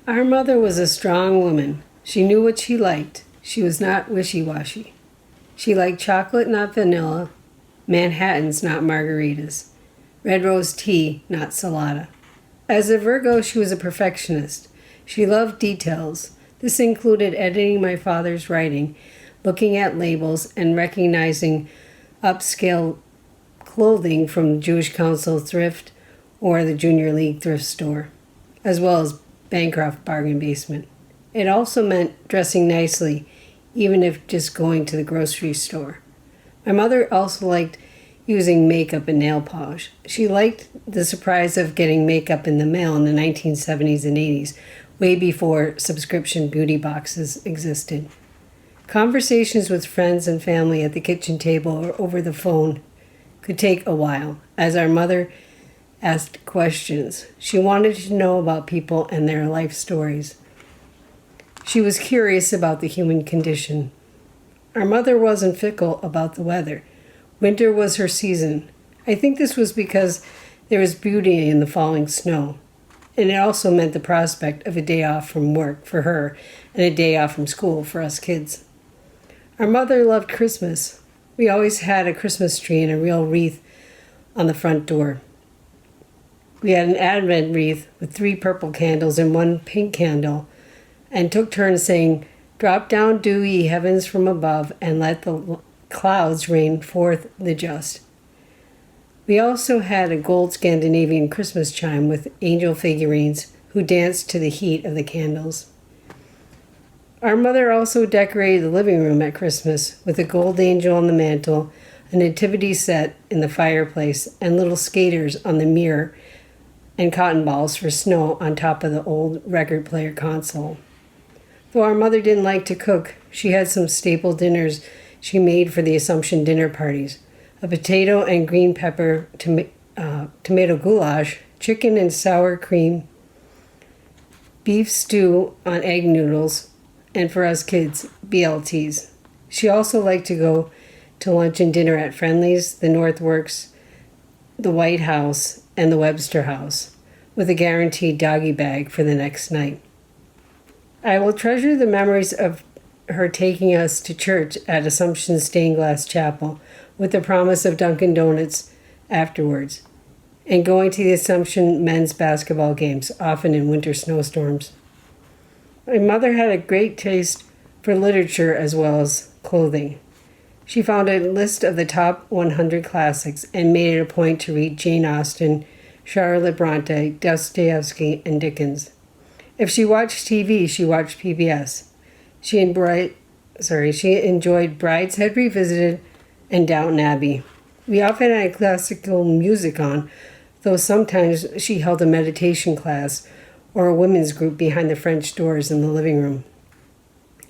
Our mother was a strong woman. She knew what she liked. She was not wishy-washy. She liked chocolate, not vanilla, Manhattans, not margaritas, red rose tea, not salada. As a Virgo, she was a perfectionist. She loved details. This included editing my father's writing, looking at labels, and recognizing upscale clothing from the Jewish Council thrift or the Junior League thrift store, as well as Bancroft bargain basement. It also meant dressing nicely, even if just going to the grocery store. My mother also liked using makeup and nail polish. She liked the surprise of getting makeup in the mail in the 1970s and 80s, way before subscription beauty boxes existed. Conversations with friends and family at the kitchen table or over the phone could take a while, as our mother asked questions. She wanted to know about people and their life stories. She was curious about the human condition. Our mother wasn't fickle about the weather. Winter was her season. I think this was because there was beauty in the falling snow. And it also meant the prospect of a day off from work for her and a day off from school for us kids. Our mother loved Christmas. We always had a Christmas tree and a real wreath on the front door. We had an Advent wreath with 3 purple candles and 1 pink candle, and took turns saying, "Drop down dew, ye heavens from above, and let the clouds rain forth the just." We also had a gold Scandinavian Christmas chime with angel figurines who danced to the heat of the candles. Our mother also decorated the living room at Christmas with a gold angel on the mantle, a nativity set in the fireplace, and little skaters on the mirror, and cotton balls for snow on top of the old record player console. Though our mother didn't like to cook, she had some staple dinners she made for the Assumption dinner parties: a potato and green pepper tomato goulash, chicken and sour cream, beef stew on egg noodles, and for us kids, BLTs. She also liked to go to lunch and dinner at Friendly's, the Northworks, the White House, and the Webster House, with a guaranteed doggy bag for the next night. I will treasure the memories of her taking us to church at Assumption Stained Glass Chapel with the promise of Dunkin' Donuts afterwards, and going to the Assumption men's basketball games, often in winter snowstorms. My mother had a great taste for literature as well as clothing. She found a list of the top 100 classics and made it a point to read Jane Austen, Charlotte Bronte, Dostoevsky, and Dickens. If she watched TV, she watched PBS. She enjoyed Brideshead Revisited and Downton Abbey. We often had classical music on, though sometimes she held a meditation class or a women's group behind the French doors in the living room.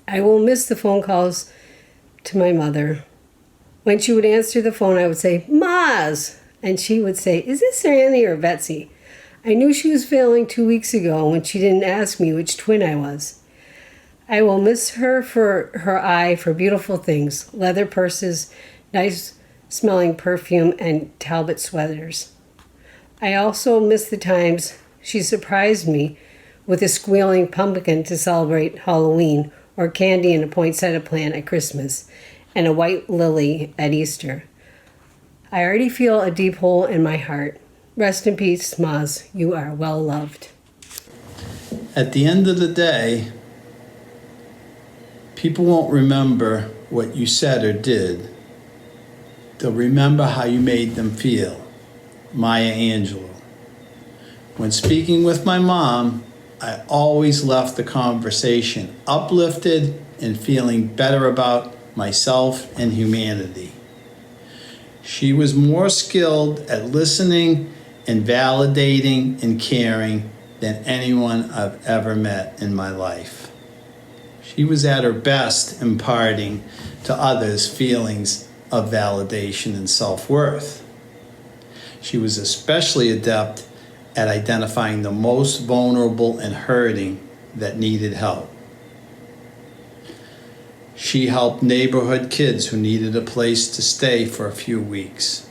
I will miss the phone calls to my mother. When she would answer the phone, I would say, "Maz!" And she would say, "Is this Annie or Betsy?" I knew she was failing 2 weeks ago when she didn't ask me which twin I was. I will miss her for her eye for beautiful things, leather purses, nice-smelling perfume, and Talbot sweaters. I also miss the times she surprised me with a squealing pumpkin to celebrate Halloween, or candy in a poinsettia plant at Christmas, and a white lily at Easter. I already feel a deep hole in my heart. Rest in peace, Maz. You are well loved. At the end of the day, people won't remember what you said or did. They'll remember how you made them feel. Maya Angelou. When speaking with my mom, I always left the conversation uplifted and feeling better about myself and humanity. She was more skilled at listening and validating and caring than anyone I've ever met in my life. She was at her best imparting to others feelings of validation and self-worth. She was especially adept at identifying the most vulnerable and hurting that needed help. She helped neighborhood kids who needed a place to stay for a few weeks.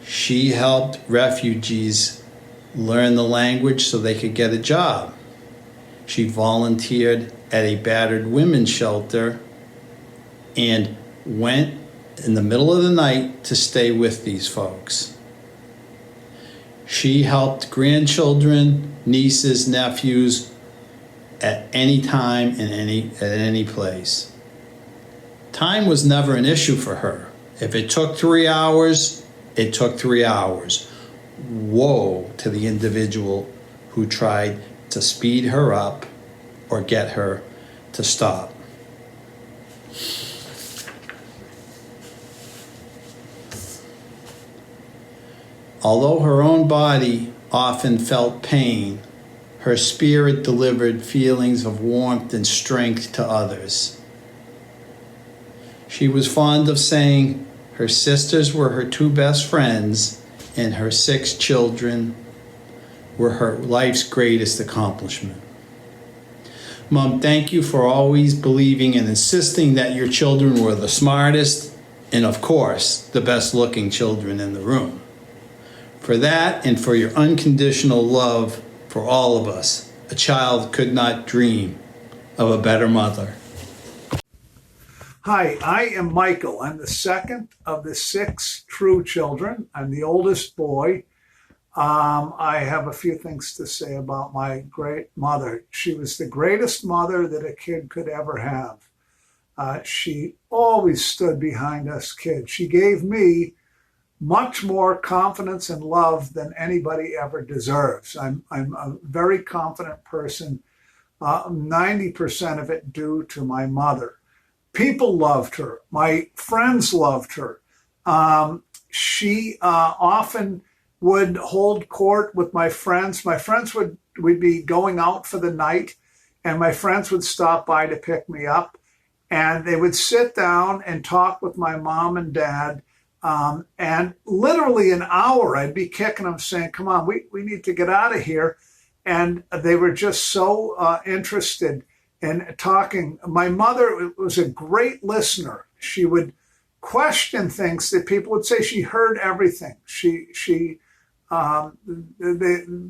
She helped refugees learn the language so they could get a job. She volunteered at a battered women's shelter and went in the middle of the night to stay with these folks. She helped grandchildren, nieces, nephews at any time and at any place. Time was never an issue for her. If it took 3 hours, it took 3 hours. Woe to the individual who tried to speed her up or get her to stop. Although her own body often felt pain, her spirit delivered feelings of warmth and strength to others. She was fond of saying her sisters were her 2 best friends and her 6 children were her life's greatest accomplishment. Mom, thank you for always believing and insisting that your children were the smartest and, of course, the best looking children in the room. For that and for your unconditional love for all of us, a child could not dream of a better mother. Hi, I am Michael. I'm the second of the 6 true children. I'm the oldest boy. I have a few things to say about my great mother. She was the greatest mother that a kid could ever have. She always stood behind us kids. She gave me much more confidence and love than anybody ever deserves. I'm a very confident person, 90% of it due to my mother. People loved her. My friends loved her. She often would hold court with my friends. My friends would be going out for the night, and my friends would stop by to pick me up, and they would sit down and talk with my mom and dad. And literally an hour, I'd be kicking them saying, come on, we need to get out of here. And they were just so interested in talking. My mother was a great listener. She would question things that people would say. She heard everything.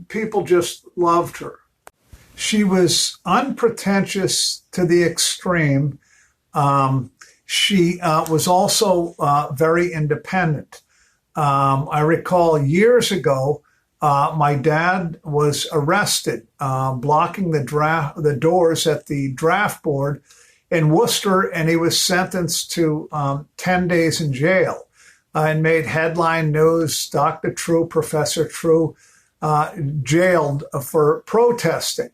People just loved her. She was unpretentious to the extreme. She was also very independent. I recall years ago, my dad was arrested, blocking the doors at the draft board in Worcester, and he was sentenced to 10 days in jail and made headline news. Dr. True, Professor True, jailed for protesting.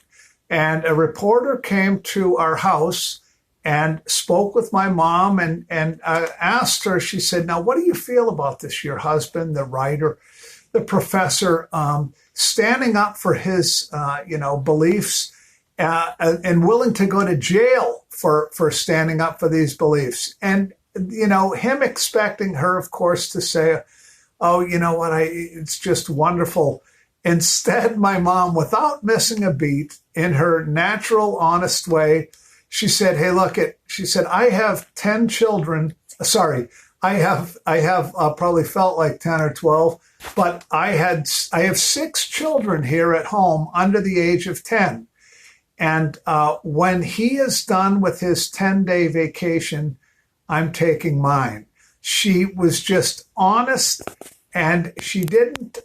And a reporter came to our house and spoke with my mom and asked her, she said, now, what do you feel about this? Your husband, the writer, the professor, standing up for his, beliefs and willing to go to jail for standing up for these beliefs. And, him expecting her, of course, to say, oh, you know what, it's just wonderful. Instead, my mom, without missing a beat, in her natural, honest way, she said, hey, she said, I have 10 children. Sorry, I have probably felt like 10 or 12, but I have 6 children here at home under the age of 10. And when he is done with his 10-day vacation, I'm taking mine. She was just honest, and she didn't,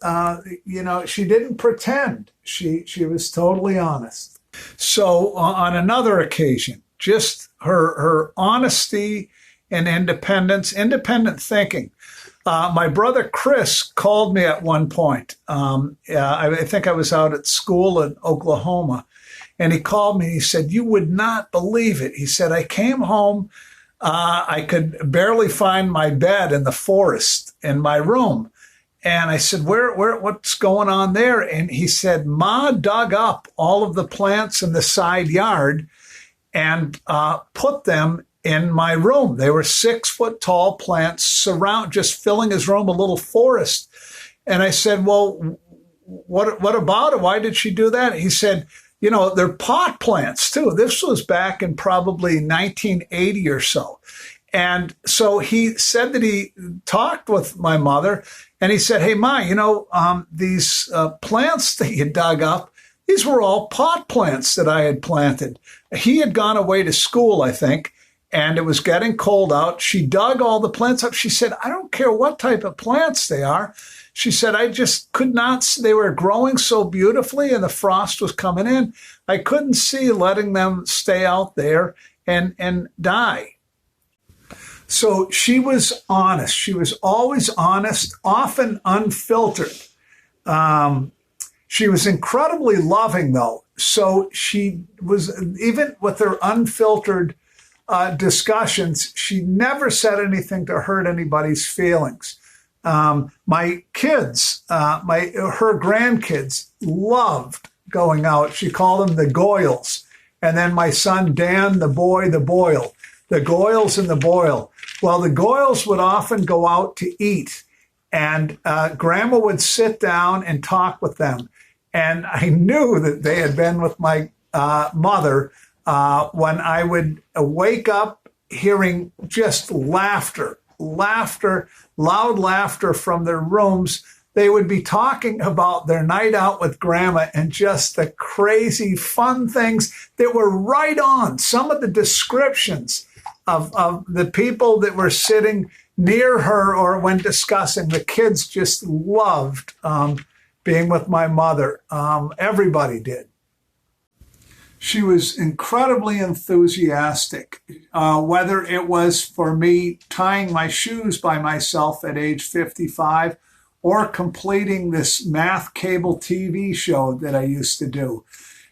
she didn't pretend. She was totally honest. So on another occasion, just her honesty and independent thinking. My brother Chris called me at one point. I think I was out at school in Oklahoma, and he called me. He said, you would not believe it. He said, I came home. I could barely find my bed in the forest in my room. And I said, what's going on there? And he said, Ma dug up all of the plants in the side yard and put them in my room. They were 6-foot tall plants just filling his room, a little forest. And I said, well, what about it? Why did she do that? He said, they're pot plants too. This was back in probably 1980 or so. And so he said that he talked with my mother, and he said, hey, Ma, these plants that you dug up, These were all pot plants that I had planted. He had gone away to school, I think, and it was getting cold out. She dug all the plants up. She said, I don't care what type of plants they are. She said, I just could not, they were growing so beautifully and the frost was coming in. I couldn't see letting them stay out there and die. So she was honest. She was always honest, often unfiltered. She was incredibly loving, though. So she was, even with her unfiltered discussions, she never said anything to hurt anybody's feelings. My kids, her grandkids loved going out. She called them the Goyles. And then my son, Dan, the boy, the Boyle. The Goyles and the Boyle. Well, the Goyles would often go out to eat, and Grandma would sit down and talk with them. And I knew that they had been with my mother when I would wake up hearing just laughter, loud laughter from their rooms. They would be talking about their night out with Grandma and just the crazy fun things that were right on. Some of the descriptions of the people that were sitting near her or when discussing, the kids just loved being with my mother. Everybody did. She was incredibly enthusiastic, whether it was for me tying my shoes by myself at age 55 or completing this math cable TV show that I used to do.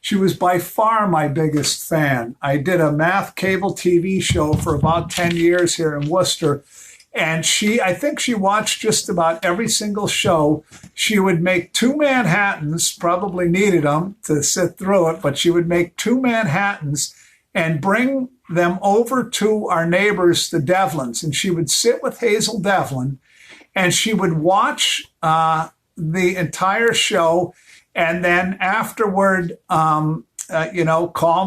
She was by far my biggest fan. I did a math cable TV show for about 10 years here in Worcester. And I think she watched just about every single show. She would make 2 Manhattans, probably needed them to sit through it, but she would make 2 Manhattans and bring them over to our neighbors, the Devlins. And she would sit with Hazel Devlin and she would watch the entire show. And then afterward, call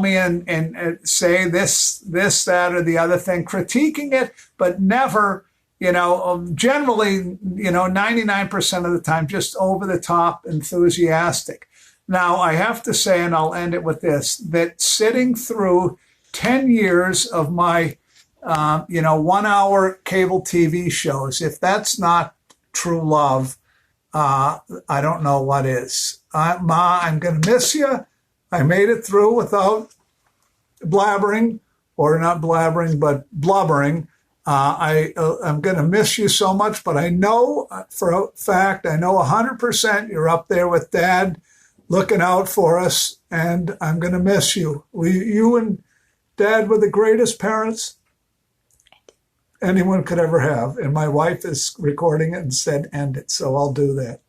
me and say this, that, or the other thing, critiquing it, but never, generally, 99% of the time, just over the top enthusiastic. Now, I have to say, and I'll end it with this, that sitting through 10 years of my, 1-hour cable TV shows, if that's not true love, I don't know what is. Ma, I'm going to miss you. I made it through without blabbering, or not blabbering, but blubbering. I'm going to miss you so much, but I know for a fact, I know 100% you're up there with Dad looking out for us, and I'm going to miss you. You and Dad were the greatest parents anyone could ever have. And my wife is recording it and said, end it. So I'll do that.